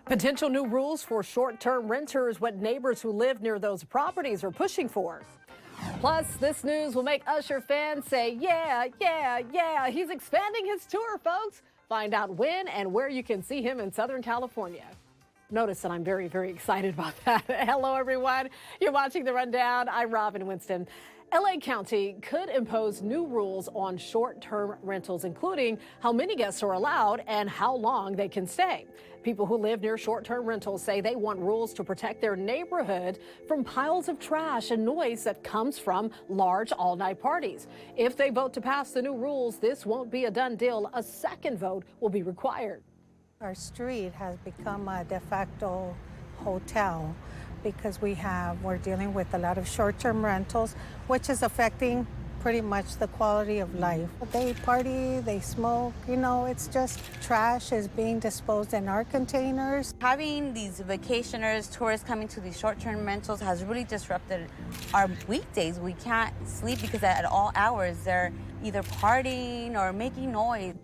Potential new rules for short-term renters, what neighbors who live near those properties are pushing for. Plus, this news will make Usher fans say, yeah, yeah, yeah. He's expanding his tour, folks. Find out when and where you can see him in Southern California. Notice that I'm very, very excited about that. Hello, everyone. You're watching The Rundown. I'm Robin Winston. LA County could impose new rules on short-term rentals, including how many guests are allowed and how long they can stay. People who live near short-term rentals say they want rules to protect their neighborhood from piles of trash and noise that comes from large all-night parties. If they vote to pass the new rules, this won't be a done deal. A second vote will be required. Our street has become a de facto hotel because we're dealing with a lot of short-term rentals, which is affecting pretty much the quality of life. They party, they smoke, it's just trash is being disposed in our containers. Having these vacationers, tourists coming to these short-term rentals has really disrupted our weekdays. We can't sleep because at all hours they're either partying or making noise.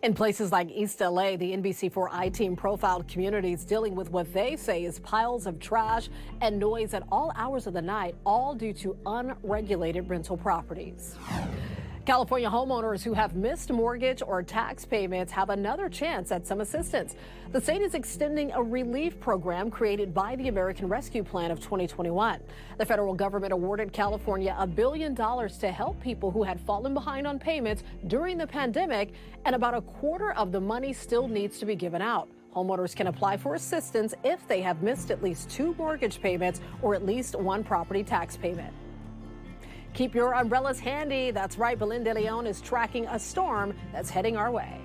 In places like East LA, the NBC4i team profiled communities dealing with what they say is piles of trash and noise at all hours of the night, all due to unregulated rental properties. California homeowners who have missed mortgage or tax payments have another chance at some assistance. The state is extending a relief program created by the American Rescue Plan of 2021. The federal government awarded California $1 billion to help people who had fallen behind on payments during the pandemic, and about a quarter of the money still needs to be given out. Homeowners can apply for assistance if they have missed at least 2 mortgage payments or at least 1 property tax payment. Keep your umbrellas handy. That's right, Belinda Leon is tracking a storm that's heading our way.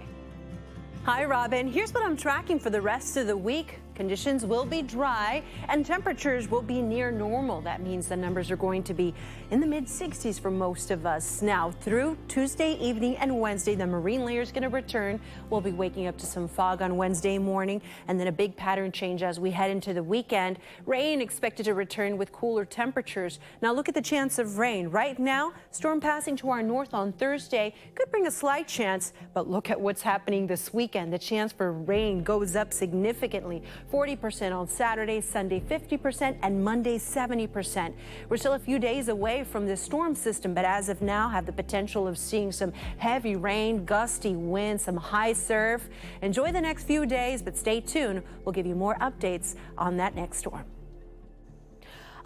Hi, Robin. Here's what I'm tracking for the rest of the week. Conditions will be dry and temperatures will be near normal. That means the numbers are going to be in the mid-60s for most of us. Now, through Tuesday evening and Wednesday, the marine layer is going to return. We'll be waking up to some fog on Wednesday morning and then a big pattern change as we head into the weekend. Rain expected to return with cooler temperatures. Now, look at the chance of rain. Right now, storm passing to our north on Thursday could bring a slight chance, but look at what's happening this weekend. The chance for rain goes up significantly. 40% on Saturday, Sunday 50%, and Monday 70%. We're still a few days away from this storm system, but as of now have the potential of seeing some heavy rain, gusty winds, some high surf. Enjoy the next few days, but stay tuned. We'll give you more updates on that next storm.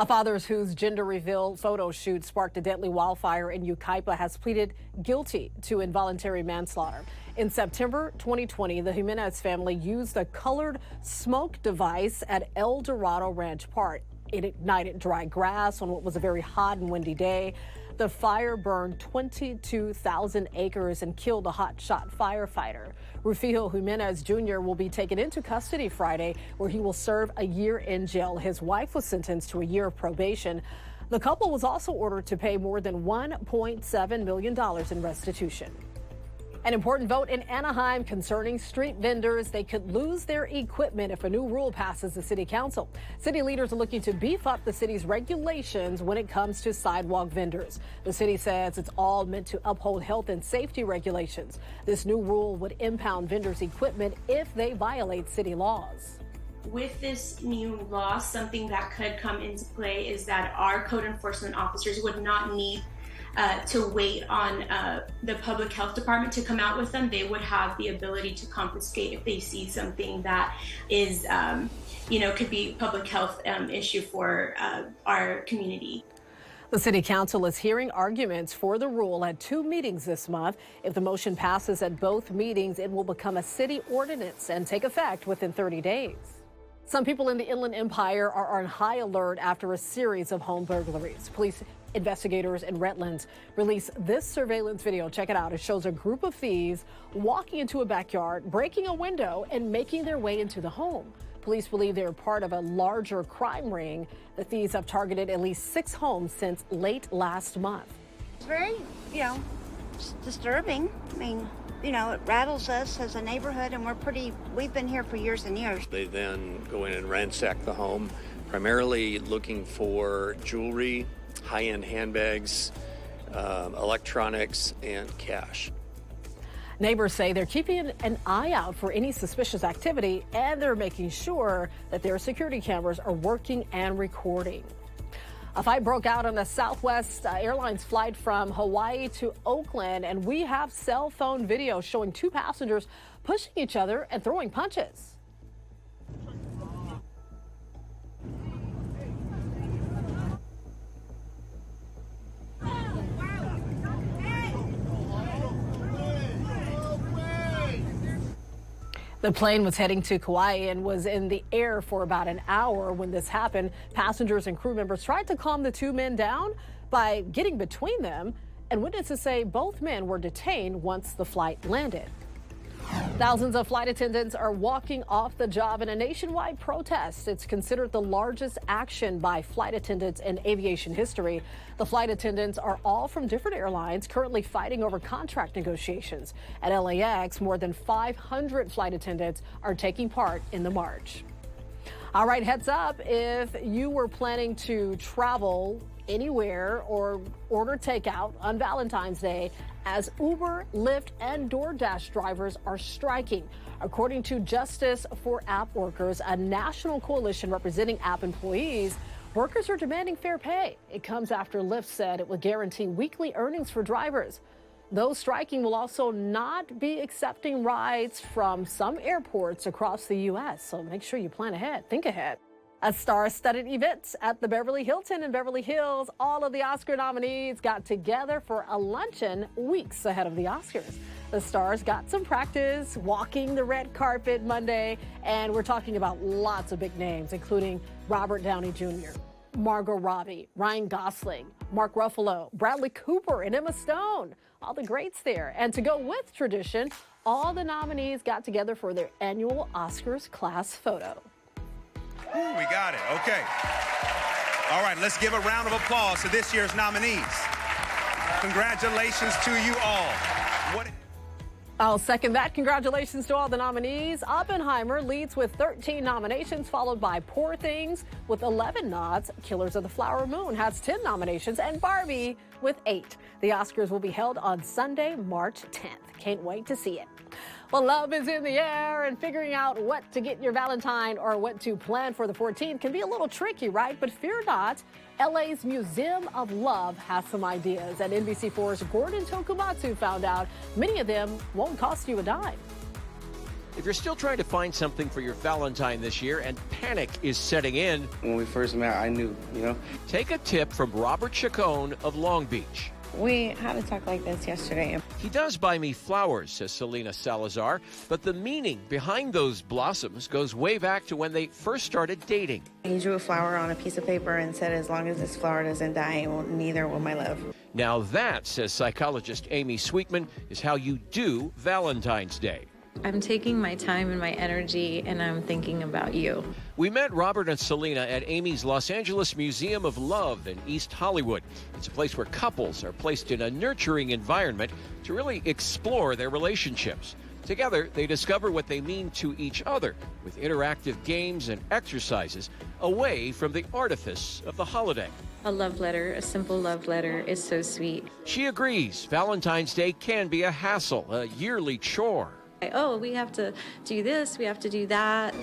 A father whose gender reveal photo shoot sparked a deadly wildfire in Uka has pleaded guilty to involuntary manslaughter. In September 2020, the Jimenez family used a colored smoke device at El Dorado Ranch Park. It ignited dry grass on what was a very hot and windy day. The fire burned 22,000 acres and killed a hotshot firefighter. Rufio Jimenez Jr. will be taken into custody Friday, where he will serve a year in jail. His wife was sentenced to a year of probation. The couple was also ordered to pay more than $1.7 million in restitution. An important vote in Anaheim concerning street vendors. They could lose their equipment if a new rule passes the city council. City leaders are looking to beef up the city's regulations when it comes to sidewalk vendors. The city says it's all meant to uphold health and safety regulations. This new rule would impound vendors' equipment if they violate city laws. With this new law, something that could come into play is that our code enforcement officers would not need to wait on the public health department to come out with them. They would have the ability to confiscate if they see something that is, could be a public health issue for our community. The city council is hearing arguments for the rule at 2 meetings this month. If the motion passes at both meetings, it will become a city ordinance and take effect within 30 days. Some people in the Inland Empire are on high alert after a series of home burglaries. Police investigators in Redlands released this surveillance video. Check it out. It shows a group of thieves walking into a backyard, breaking a window, and making their way into the home. Police believe they're part of a larger crime ring. The thieves have targeted at least 6 homes since late last month. It's very, disturbing. I mean, it rattles us as a neighborhood, and we've been here for years and years. They then go in and ransack the home, primarily looking for jewelry, high-end handbags, electronics, and cash. Neighbors say they're keeping an eye out for any suspicious activity, and they're making sure that their security cameras are working and recording. A fight broke out on a Southwest Airlines flight from Hawaii to Oakland, and we have cell phone video showing two passengers pushing each other and throwing punches. The plane was heading to Kauai and was in the air for about an hour when this happened. Passengers and crew members tried to calm the two men down by getting between them, and witnesses say both men were detained once the flight landed. Thousands of flight attendants are walking off the job in a nationwide protest. It's considered the largest action by flight attendants in aviation history. The flight attendants are all from different airlines, currently fighting over contract negotiations. At LAX, more than 500 flight attendants are taking part in the march. All right, heads up, if you were planning to travel anywhere or order takeout on Valentine's Day, as Uber, Lyft, and DoorDash drivers are striking. According to Justice for App Workers, a national coalition representing app employees, workers are demanding fair pay. It comes after Lyft said it would guarantee weekly earnings for drivers. Those striking will also not be accepting rides from some airports across the U.S., so make sure you plan ahead, think ahead. A star-studded event at the Beverly Hilton in Beverly Hills. All of the Oscar nominees got together for a luncheon weeks ahead of the Oscars. The stars got some practice walking the red carpet Monday, and we're talking about lots of big names, including Robert Downey Jr., Margot Robbie, Ryan Gosling, Mark Ruffalo, Bradley Cooper, and Emma Stone. All the greats there. And to go with tradition, all the nominees got together for their annual Oscars class photo. Ooh, we got it. Okay. All right, let's give a round of applause to this year's nominees. Congratulations to you all. I'll second that. Congratulations to all the nominees. Oppenheimer leads with 13 nominations, followed by Poor Things with 11 nods. Killers of the Flower Moon has 10 nominations, and Barbie with 8. The Oscars will be held on Sunday, March 10th. Can't wait to see it. Well, love is in the air, and figuring out what to get your Valentine or what to plan for the 14th can be a little tricky, right? But fear not, LA's Museum of Love has some ideas. And NBC4's Gordon Tokumatsu found out many of them won't cost you a dime. If you're still trying to find something for your Valentine this year and panic is setting in, when we first met, I knew, Take a tip from Robert Chacon of Long Beach. We had a talk like this yesterday. He does buy me flowers, says Selena Salazar, but the meaning behind those blossoms goes way back to when they first started dating. He drew a flower on a piece of paper and said, as long as this flower doesn't die, neither will my love. Now that, says psychologist Amy Sweetman, is how you do Valentine's Day. I'm taking my time and my energy, and I'm thinking about you. We met Robert and Selena at Amy's Los Angeles Museum of Love in East Hollywood. It's a place where couples are placed in a nurturing environment to really explore their relationships. Together, they discover what they mean to each other with interactive games and exercises away from the artifice of the holiday. A love letter, a simple love letter, is so sweet. She agrees Valentine's Day can be a hassle, a yearly chore. Oh, we have to do this, we have to do that.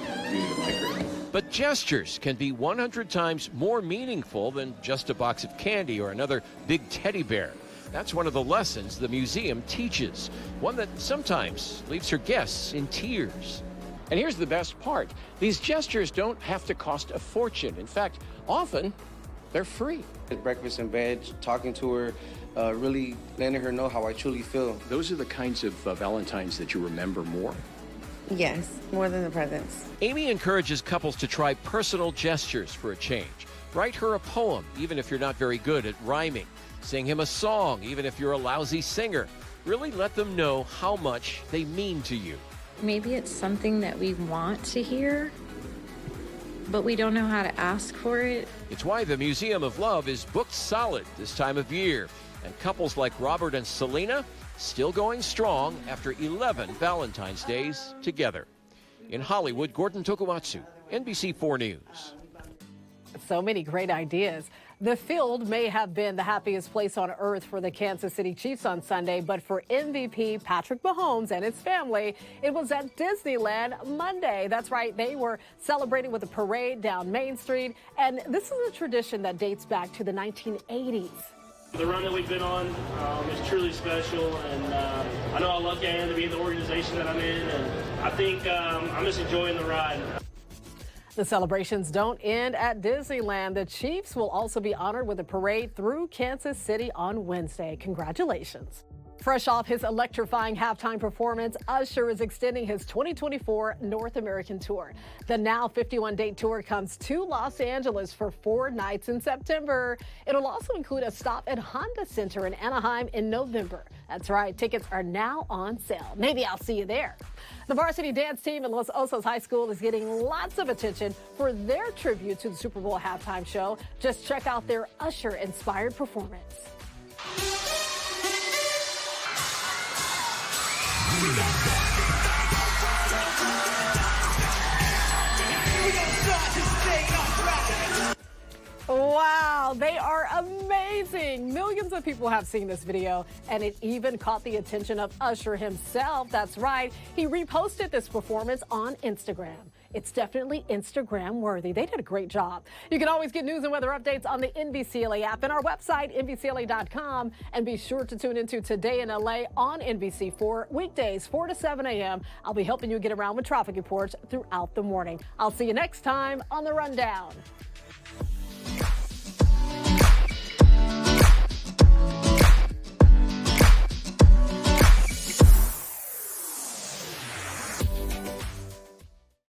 But gestures can be 100 times more meaningful than just a box of candy or another big teddy bear. That's one of the lessons the museum teaches, one that sometimes leaves her guests in tears. And here's the best part. These gestures don't have to cost a fortune. In fact, often they're free. Breakfast in bed, talking to her, really letting her know how I truly feel. Those are the kinds of Valentines that you remember more? Yes, more than the presents. Amy encourages couples to try personal gestures for a change. Write her a poem, even if you're not very good at rhyming. Sing him a song, even if you're a lousy singer. Really let them know how much they mean to you. Maybe it's something that we want to hear, but we don't know how to ask for it. It's why the Museum of Love is booked solid this time of year. And couples like Robert and Selena still going strong after 11 Valentine's Days together. In Hollywood, Gordon Tokumatsu, NBC4 News. So many great ideas. The field may have been the happiest place on earth for the Kansas City Chiefs on Sunday, but for MVP Patrick Mahomes and his family, it was at Disneyland Monday. That's right, they were celebrating with a parade down Main Street, and this is a tradition that dates back to the 1980s. The run that we've been on is truly special, and I know how lucky I am to be in the organization that I'm in, and I think I'm just enjoying the ride. The celebrations don't end at Disneyland. The Chiefs will also be honored with a parade through Kansas City on Wednesday. Congratulations. Fresh off his electrifying halftime performance, Usher is extending his 2024 North American tour. The now 51-date tour comes to Los Angeles for 4 nights in September. It'll also include a stop at Honda Center in Anaheim in November. That's right, tickets are now on sale. Maybe I'll see you there. The varsity dance team at Los Osos High School is getting lots of attention for their tribute to the Super Bowl halftime show. Just check out their Usher-inspired performance. Wow, they are amazing. Millions of people have seen this video, and it even caught the attention of Usher himself. That's right, he reposted this performance on Instagram. It's definitely Instagram worthy. They did a great job. You can always get news and weather updates on the NBCLA app and our website, NBCLA.com. And be sure to tune into Today in LA on NBC4, weekdays 4 to 7 a.m. I'll be helping you get around with traffic reports throughout the morning. I'll see you next time on The Rundown.